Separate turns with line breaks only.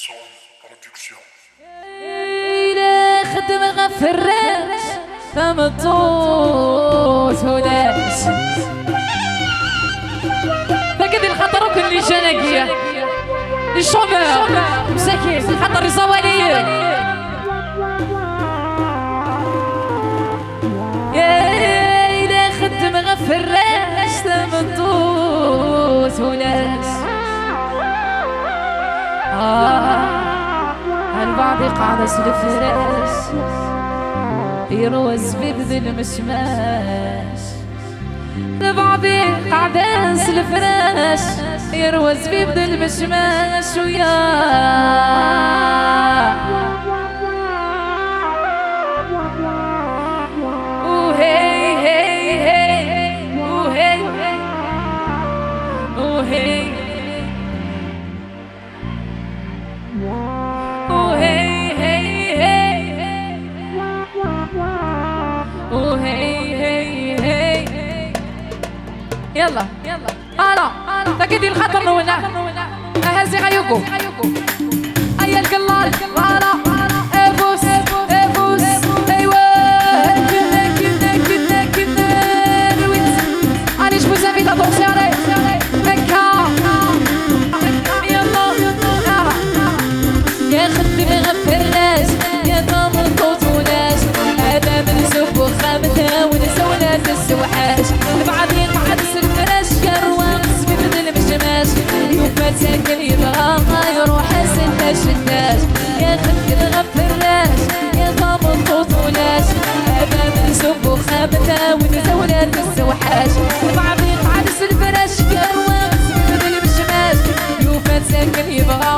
Son production.
إلى خدمة في الراس تمطوت وناس فقد الخطر وكل جناقية الشومر مساكين خطر الزوالية إلى خدمة في الراس تمطوت وناس البعض قاعد الفراش يروز ببذل المشماش البعض قاعد الفراش يروز ببذل المشماش ويا وهي هي هي وهي وهي وهي هي هي وهي هي هي يلا انا تكدي الخطر نونا اهزي غيوكو ايا القلال انا افوس افوس ايوا كنا نويت اني شبو زافي تطوسي علي مكا يلا يا خدي غفر ناس يا ضامن صوت وناس هذا من سب وخامتها ونسونا في السوحاش بعدين قعد الفراش كرواقص في بدل مشماش يوم ساكن يبغى يروح السناش الناس يا خدي غفر ناس يا ضامن صوت وناس هذا من سب وخامتها ونسونا في السوحاش بعدين قعد الفراش كرواقص في بدل مشماش يوم ساكن يبغى